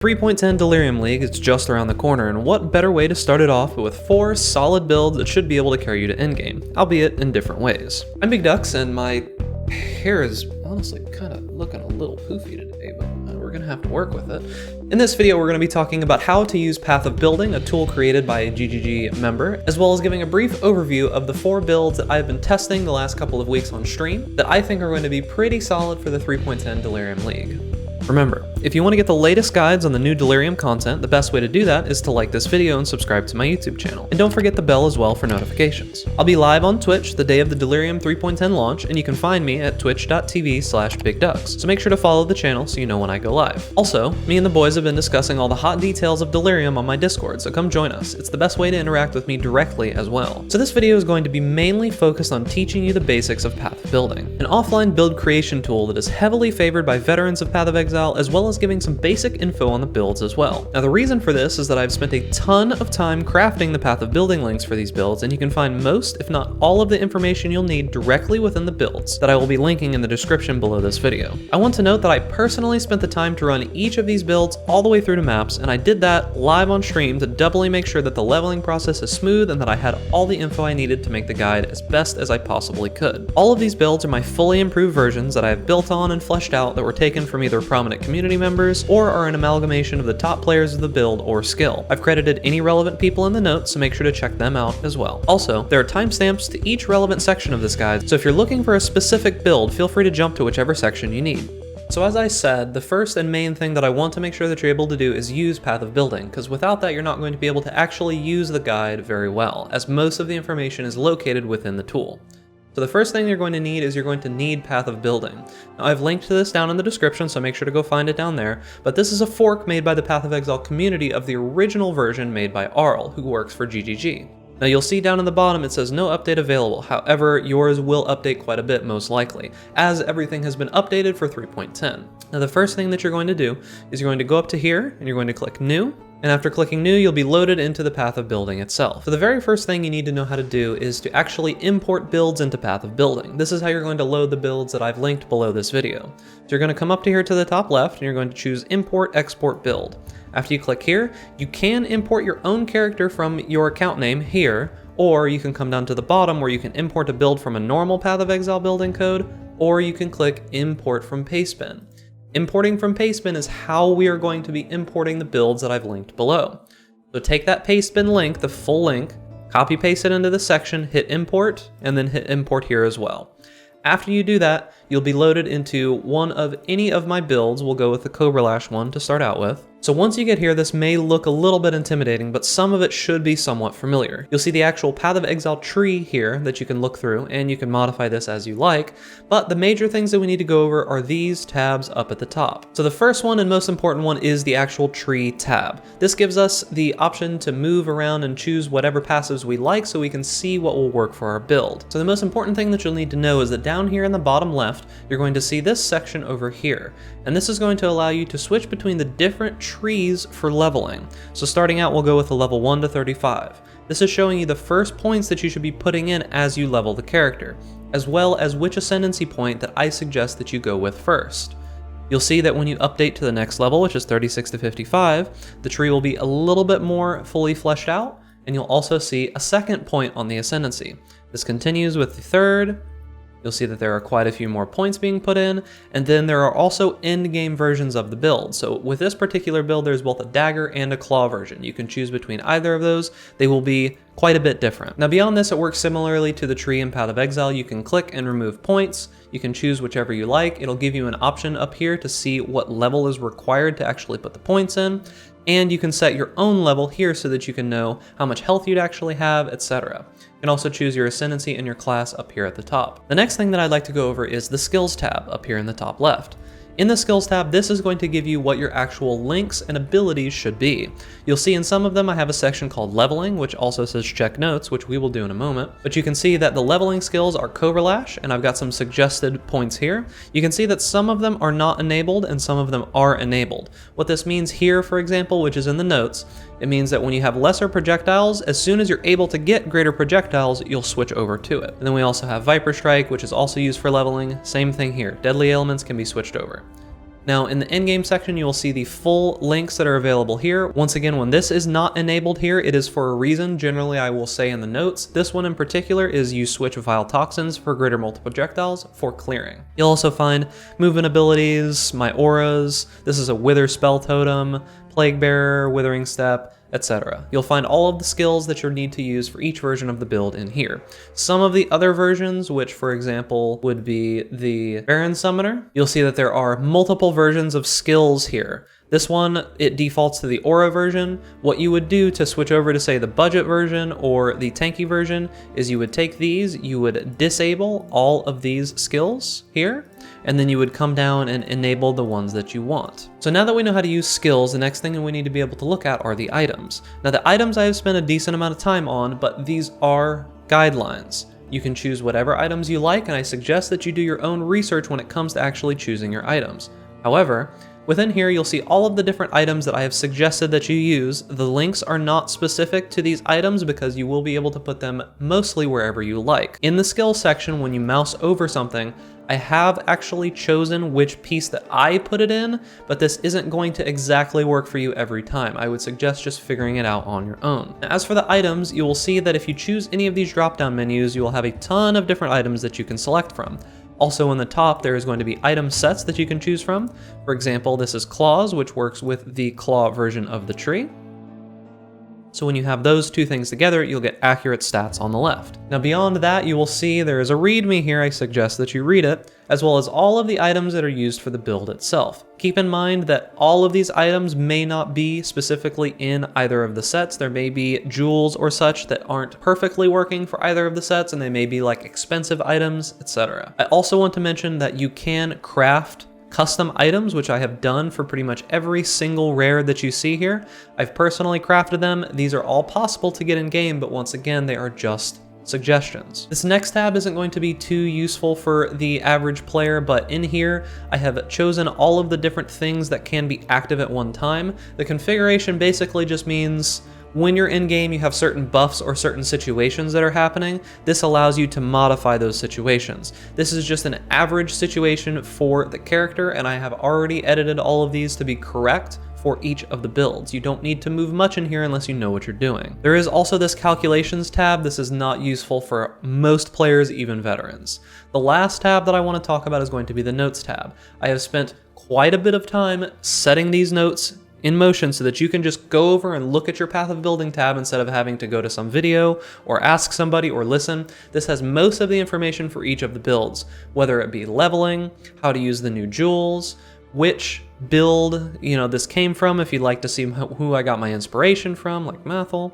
3.10 Delirium League is just around the corner, and what better way to start it off with 4 solid builds that should be able to carry you to endgame, albeit in different ways. I'm Big Ducks, and my hair is honestly kind of looking a little poofy today, but we're going to have to work with it. In this video, we're going to be talking about how to use Path of Building, a tool created by a GGG member, as well as giving a brief overview of the 4 builds that I've been testing the last couple of weeks on stream that I think are going to be pretty solid for the 3.10 Delirium League. Remember, if you want to get the latest guides on the new Delirium content, the best way to do that is to like this video and subscribe to my YouTube channel. And don't forget the bell as well for notifications. I'll be live on Twitch the day of the Delirium 3.10 launch, and you can find me at twitch.tv/bigducks, so make sure to follow the channel so you know when I go live. Also, me and the boys have been discussing all the hot details of Delirium on my Discord, so come join us. It's the best way to interact with me directly as well. So this video is going to be mainly focused on teaching you the basics of Path of Building, an offline build creation tool that is heavily favored by veterans of Path of Exile, as well as giving some basic info on the builds as well. Now the reason for this is that I've spent a ton of time crafting the Path of Building links for these builds, and you can find most, if not all, of the information you'll need directly within the builds that I will be linking in the description below this video. I want to note that I personally spent the time to run each of these builds all the way through to maps, and I did that live on stream to doubly make sure that the leveling process is smooth and that I had all the info I needed to make the guide as best as I possibly could. All of these builds are my fully improved versions that I have built on and fleshed out that were taken from either prominent community members or are an amalgamation of the top players of the build or skill. I've credited any relevant people in the notes, so make sure to check them out as well. Also, there are timestamps to each relevant section of this guide, so if you're looking for a specific build, feel free to jump to whichever section you need. So as I said, the first and main thing that I want to make sure that you're able to do is use Path of Building, because without that you're not going to be able to actually use the guide very well, as most of the information is located within the tool. So the first thing you're going to need is you're going to need Path of Building. Now I've linked to this down in the description, so make sure to go find it down there, but this is a fork made by the Path of Exile community of the original version made by Arl, who works for GGG. Now you'll see down in the bottom it says no update available, however yours will update quite a bit most likely, as everything has been updated for 3.10. Now the first thing that you're going to do is you're going to go up to here and you're going to click New, and after clicking New you'll be loaded into the Path of Building itself. So the very first thing you need to know how to do is to actually import builds into Path of Building. This is how you're going to load the builds that I've linked below this video. So you're going to come up to here to the top left and you're going to choose Import Export Build. After you click here, you can import your own character from your account name here, or you can come down to the bottom where you can import a build from a normal Path of Exile building code, or you can click Import from Pastebin. Importing from Pastebin is how we are going to be importing the builds that I've linked below. So take that Pastebin link, the full link, copy paste it into the section, hit import, and then hit import here as well. After you do that, you'll be loaded into one of any of my builds. We'll go with the Cobra Lash one to start out with. So once you get here, this may look a little bit intimidating, but some of it should be somewhat familiar. You'll see the actual Path of Exile tree here that you can look through, and you can modify this as you like, but the major things that we need to go over are these tabs up at the top. So the first one and most important one is the actual tree tab. This gives us the option to move around and choose whatever passives we like so we can see what will work for our build. So the most important thing that you'll need to know is that down here in the bottom left, you're going to see this section over here, and this is going to allow you to switch between the different trees for leveling. So starting out, we'll go with a level 1 to 35. This is showing you the first points that you should be putting in as you level the character, as well as which ascendancy point that I suggest that you go with first. You'll see that when you update to the next level, which is 36 to 55, the tree will be a little bit more fully fleshed out, and you'll also see a second point on the ascendancy. This continues with the third. You'll see that there are quite a few more points being put in, and then there are also end-game versions of the build. So with this particular build, there's both a dagger and a claw version. You can choose between either of those. They will be quite a bit different. Now beyond this, it works similarly to the tree in Path of Exile. You can click and remove points. You can choose whichever you like. It'll give you an option up here to see what level is required to actually put the points in. And you can set your own level here so that you can know how much health you'd actually have, etc. You can also choose your ascendancy and your class up here at the top. The next thing that I'd like to go over is the skills tab up here in the top left. In the skills tab, this is going to give you what your actual links and abilities should be. You'll see in some of them I have a section called leveling, which also says check notes, which we will do in a moment. But you can see that the leveling skills are Cobra Lash, and I've got some suggested points here. You can see that some of them are not enabled and some of them are enabled. What this means here, for example, which is in the notes, it means that when you have lesser projectiles, as soon as you're able to get greater projectiles, you'll switch over to it. And then we also have Viper Strike, which is also used for leveling. Same thing here. Deadly elements can be switched over. Now in the in-game section, you will see the full links that are available here. Once again, when this is not enabled here, it is for a reason. Generally, I will say in the notes, this one in particular is use switch vile toxins for greater multiple projectiles for clearing. You'll also find movement abilities, my auras, this is a wither spell totem, plague bearer, withering step, etc. You'll find all of the skills that you'll need to use for each version of the build in here. Some of the other versions, which for example would be the Baron Summoner, you'll see that there are multiple versions of skills here. This one, it defaults to the Aura version. What you would do to switch over to say the budget version or the tanky version is you would take these, you would disable all of these skills here, and then you would come down and enable the ones that you want. So now that we know how to use skills, the next thing we need to be able to look at are the items. Now the items I have spent a decent amount of time on, but these are guidelines. You can choose whatever items you like, and I suggest that you do your own research when it comes to actually choosing your items. However, within here, you'll see all of the different items that I have suggested that you use. The links are not specific to these items because you will be able to put them mostly wherever you like. In the skills section, when you mouse over something, I have actually chosen which piece that I put it in, but this isn't going to exactly work for you every time. I would suggest just figuring it out on your own. Now, as for the items, you will see that if you choose any of these drop-down menus, you will have a ton of different items that you can select from. Also in the top, there is going to be item sets that you can choose from. For example, this is claws, which works with the claw version of the tree. So when you have those two things together, you'll get accurate stats on the left. Now beyond that, you will see there is a readme here. I suggest that you read it, as well as all of the items that are used for the build itself. Keep in mind that all of these items may not be specifically in either of the sets. There may be jewels or such that aren't perfectly working for either of the sets, and they may be like expensive items, etc. I also want to mention that you can craft custom items, which I have done for pretty much every single rare that you see here. I've personally crafted them. These are all possible to get in game, but once again, they are just suggestions. This next tab isn't going to be too useful for the average player, but in here, I have chosen all of the different things that can be active at one time. The configuration basically just means when you're in game, you have certain buffs or certain situations that are happening. This allows you to modify those situations. This is just an average situation for the character, and I have already edited all of these to be correct for each of the builds. You don't need to move much in here unless you know what you're doing. There is also this calculations tab. This is not useful for most players, even veterans. The last tab that I want to talk about is going to be the notes tab. I have spent quite a bit of time setting these notes in motion so that you can just go over and look at your path of building tab instead of having to go to some video or ask somebody or listen. This has most of the information for each of the builds, whether it be leveling, how to use the new jewels, which build this came from, if you'd like to see who I got my inspiration from, like Mathel.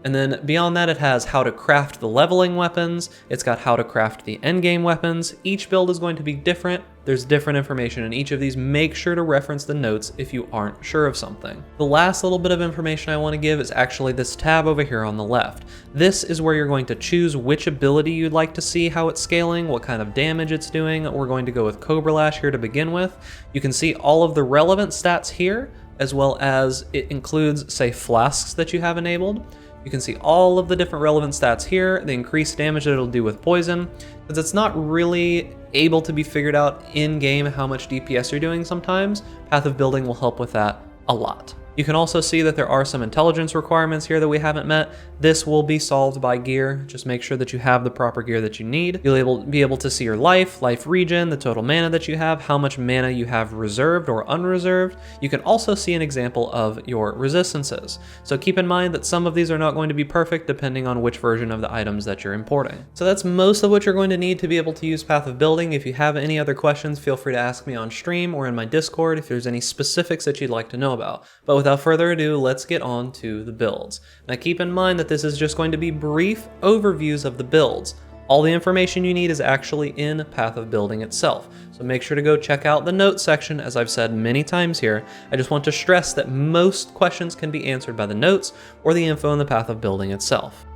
And then beyond that, it has how to craft the leveling weapons. It's got how to craft the endgame weapons. Each build is going to be different. There's different information in each of these. Make sure to reference the notes if you aren't sure of something. The last little bit of information I want to give is actually this tab over here on the left. This is where you're going to choose which ability you'd like to see, how it's scaling, what kind of damage it's doing. We're going to go with Cobra Lash here to begin with. You can see all of the relevant stats here, as well as it includes, say, flasks that you have enabled. You can see all of the different relevant stats here, the increased damage that it'll do with poison, because it's not really able to be figured out in-game how much DPS you're doing sometimes. Path of Building will help with that a lot. You can also see that there are some intelligence requirements here that we haven't met. This will be solved by gear. Just make sure that you have the proper gear that you need. You'll be able to see your life regen, the total mana that you have, how much mana you have reserved or unreserved. You can also see an example of your resistances. So keep in mind that some of these are not going to be perfect depending on which version of the items that you're importing. So that's most of what you're going to need to be able to use Path of Building. If you have any other questions, feel free to ask me on stream or in my Discord if there's any specifics that you'd like to know about. But without further ado, let's get on to the builds. Now keep in mind that this is just going to be brief overviews of the builds. All the information you need is actually in Path of Building itself. So make sure to go check out the notes section, as I've said many times here. I just want to stress that most questions can be answered by the notes or the info in the Path of Building itself.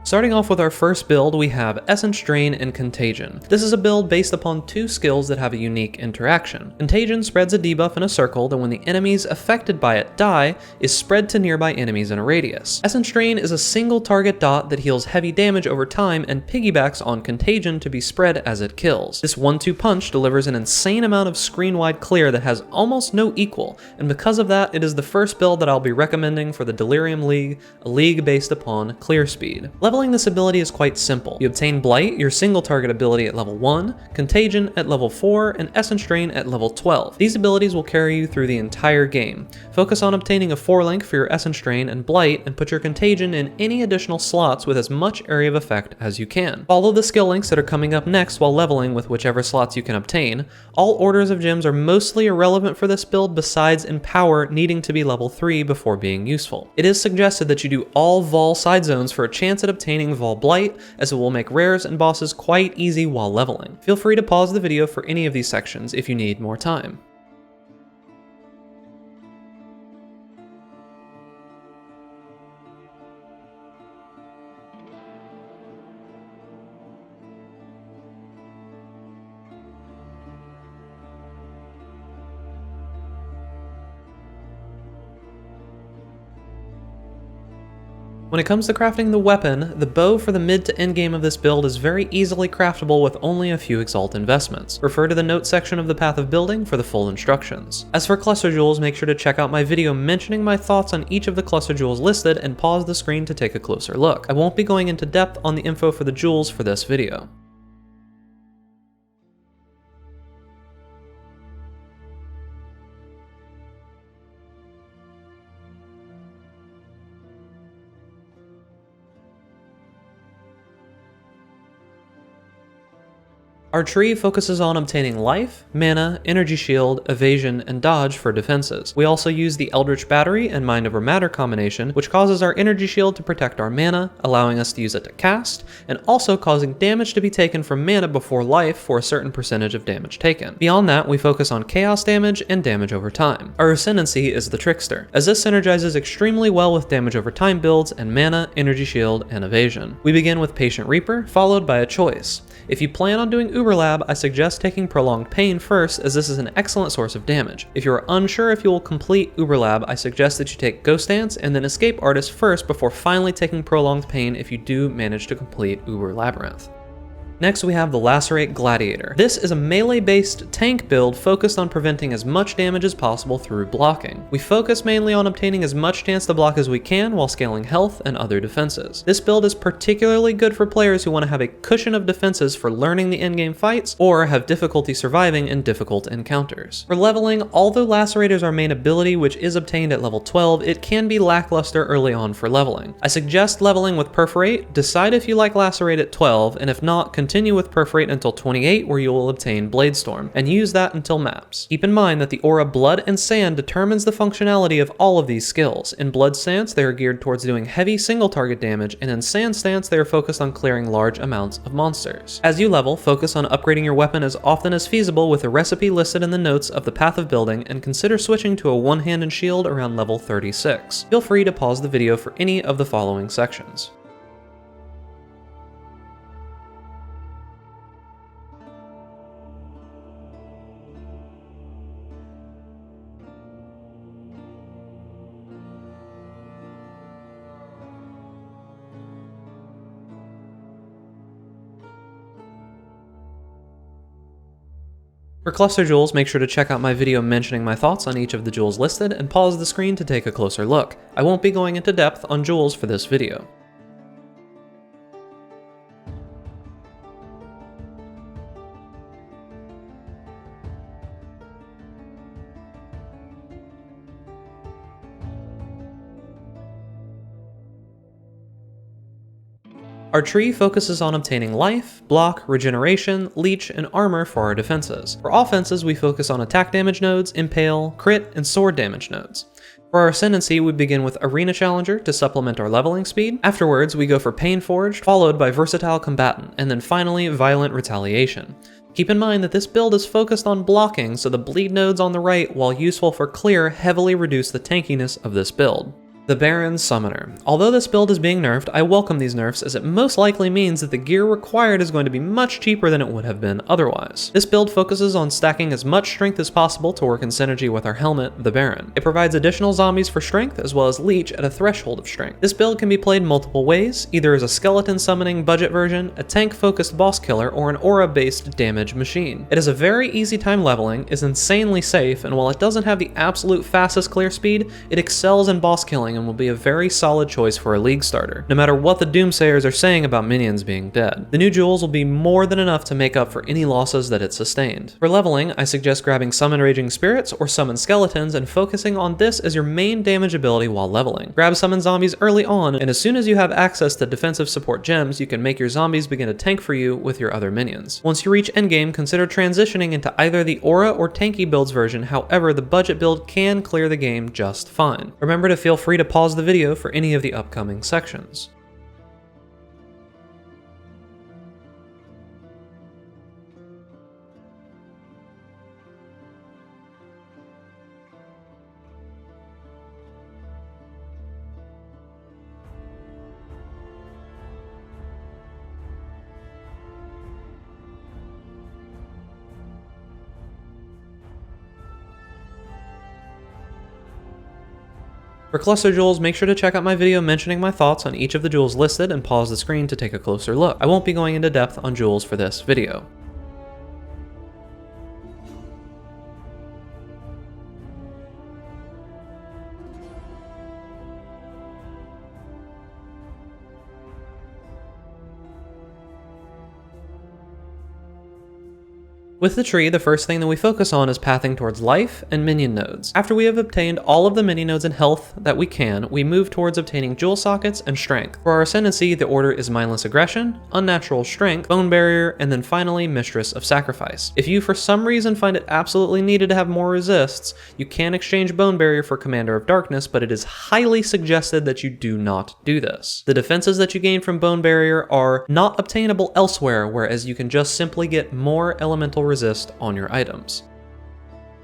Starting off with our first build, we have Essence Drain and Contagion. This is a build based upon two skills that have a unique interaction. Contagion spreads a debuff in a circle that when the enemies affected by it die, is spread to nearby enemies in a radius. Essence Drain is a single target dot that heals heavy damage over time and piggybacks on Contagion to be spread as it kills. This 1-2 punch delivers an insane amount of screen-wide clear that has almost no equal, and because of that, it is the first build that I'll be recommending for the Delirium League, a league based upon clear speed. Leveling this ability is quite simple. You obtain Blight, your single target ability at level 1, Contagion at level 4, and Essence Drain at level 12. These abilities will carry you through the entire game. Focus on obtaining a 4-link for your Essence Drain and Blight, and put your Contagion in any additional slots with as much area of effect as you can. Follow the skill links that are coming up next while leveling with whichever slots you can obtain. All orders of gems are mostly irrelevant for this build besides Empower needing to be level 3 before being useful. It is suggested that you do all Vol side zones for a chance at obtaining Vol Blight, as it will make rares and bosses quite easy while leveling. Feel free to pause the video for any of these sections if you need more time. When it comes to crafting the weapon, the bow for the mid to end game of this build is very easily craftable with only a few Exalt investments. Refer to the notes section of the Path of Building for the full instructions. As for cluster jewels, make sure to check out my video mentioning my thoughts on each of the cluster jewels listed and pause the screen to take a closer look. I won't be going into depth on the info for the jewels for this video. Our tree focuses on obtaining life, mana, energy shield, evasion, and dodge for defenses. We also use the Eldritch Battery and Mind Over Matter combination, which causes our energy shield to protect our mana, allowing us to use it to cast, and also causing damage to be taken from mana before life for a certain percentage of damage taken. Beyond that, we focus on chaos damage and damage over time. Our ascendancy is the Trickster, as this synergizes extremely well with damage over time builds and mana, energy shield, and evasion. We begin with Patient Reaper, followed by a choice. If you plan on doing Uberlab, I suggest taking Prolonged Pain first, as this is an excellent source of damage. If you are unsure if you will complete Uberlab, I suggest that you take Ghost Dance and then Escape Artist first before finally taking Prolonged Pain if you do manage to complete Uber Labyrinth. Next, we have the Lacerate Gladiator. This is a melee-based tank build focused on preventing as much damage as possible through blocking. We focus mainly on obtaining as much chance to block as we can while scaling health and other defenses. This build is particularly good for players who want to have a cushion of defenses for learning the endgame fights or have difficulty surviving in difficult encounters. For leveling, although Lacerate is our main ability, which is obtained at level 12, it can be lackluster early on for leveling. I suggest leveling with Perforate, decide if you like Lacerate at 12, and if not, continue with Perforate until 28, where you will obtain Bladestorm, and use that until maps. Keep in mind that the aura Blood and Sand determines the functionality of all of these skills. In Blood stance, they are geared towards doing heavy single target damage, and in Sand stance, they are focused on clearing large amounts of monsters. As you level, focus on upgrading your weapon as often as feasible with a recipe listed in the notes of the Path of Building, and consider switching to a one-handed shield around level 36. Feel free to pause the video for any of the following sections. For cluster jewels, make sure to check out my video mentioning my thoughts on each of the jewels listed and pause the screen to take a closer look. I won't be going into depth on jewels for this video. Our tree focuses on obtaining life, block, regeneration, leech, and armor for our defenses. For offenses, we focus on attack damage nodes, impale, crit, and sword damage nodes. For our ascendancy, we begin with Arena Challenger to supplement our leveling speed. Afterwards, we go for Pain Forged, followed by Versatile Combatant, and then finally Violent Retaliation. Keep in mind that this build is focused on blocking, so the bleed nodes on the right, while useful for clear, heavily reduce the tankiness of this build. The Baron Summoner. Although this build is being nerfed, I welcome these nerfs as it most likely means that the gear required is going to be much cheaper than it would have been otherwise. This build focuses on stacking as much strength as possible to work in synergy with our helmet, the Baron. It provides additional zombies for strength as well as leech at a threshold of strength. This build can be played multiple ways, either as a skeleton summoning budget version, a tank focused boss killer, or an aura based damage machine. It has a very easy time leveling, is insanely safe, and while it doesn't have the absolute fastest clear speed, it excels in boss killing and will be a very solid choice for a league starter, no matter what the doomsayers are saying about minions being dead. The new jewels will be more than enough to make up for any losses that it sustained. For leveling, I suggest grabbing Summon Raging Spirits or Summon Skeletons and focusing on this as your main damage ability while leveling. Grab Summon Zombies early on, and as soon as you have access to defensive support gems, you can make your zombies begin to tank for you with your other minions. Once you reach endgame, consider transitioning into either the aura or tanky builds version, however the budget build can clear the game just fine. Remember to feel free to pause the video for any of the upcoming sections. For cluster jewels, make sure to check out my video mentioning my thoughts on each of the jewels listed and pause the screen to take a closer look. I won't be going into depth on jewels for this video. With the tree, the first thing that we focus on is pathing towards life and minion nodes. After we have obtained all of the mini nodes and health that we can, we move towards obtaining jewel sockets and strength. For our ascendancy, the order is mindless aggression, unnatural strength, bone barrier, and then finally mistress of sacrifice. If you for some reason find it absolutely needed to have more resists, you can exchange bone barrier for commander of darkness, but it is highly suggested that you do not do this. The defenses that you gain from bone barrier are not obtainable elsewhere, whereas you can just simply get more elemental resist on your items.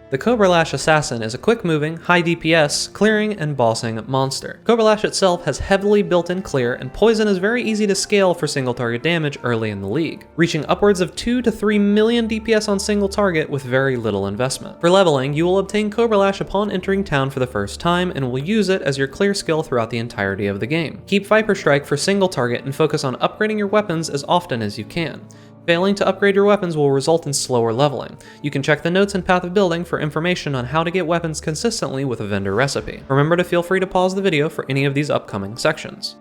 The Cobra Lash Assassin is a quick-moving, high DPS, clearing and bossing monster. Cobra Lash itself has heavily built-in clear, and poison is very easy to scale for single target damage early in the league, reaching upwards of 2 to 3 million DPS on single target with very little investment. For leveling, you will obtain Cobra Lash upon entering town for the first time, and will use it as your clear skill throughout the entirety of the game. Keep Viper Strike for single target and focus on upgrading your weapons as often as you can. Failing to upgrade your weapons will result in slower leveling. You can check the notes and path of building for information on how to get weapons consistently with a vendor recipe. Remember to feel free to pause the video for any of these upcoming sections.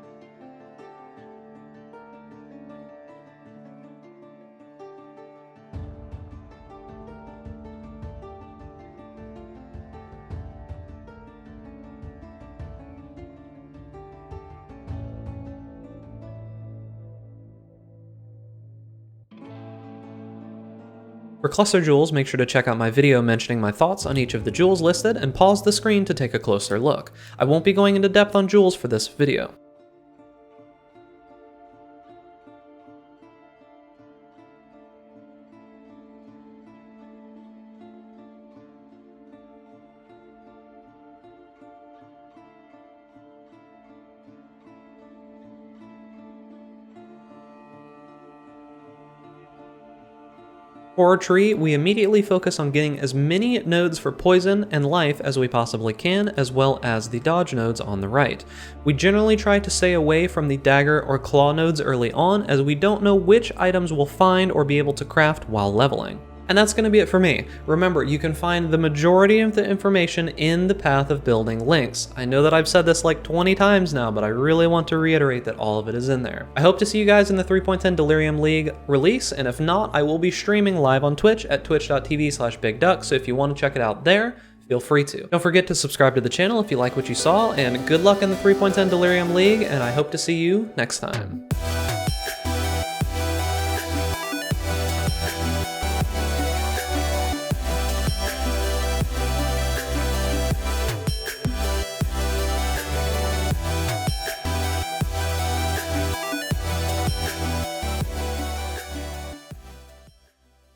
For cluster jewels, make sure to check out my video mentioning my thoughts on each of the jewels listed and pause the screen to take a closer look. I won't be going into depth on jewels for this video. For our tree, we immediately focus on getting as many nodes for poison and life as we possibly can, as well as the dodge nodes on the right. We generally try to stay away from the dagger or claw nodes early on, as we don't know which items we'll find or be able to craft while leveling. And that's going to be it for me. Remember, you can find the majority of the information in the path of building links. I know that I've said this like 20 times now, but I really want to reiterate that all of it is in there. I hope to see you guys in the 3.10 Delirium League release, and if not, I will be streaming live on Twitch at twitch.tv/bigduck, so if you want to check it out there, feel free to. Don't forget to subscribe to the channel if you like what you saw, and good luck in the 3.10 Delirium League, and I hope to see you next time.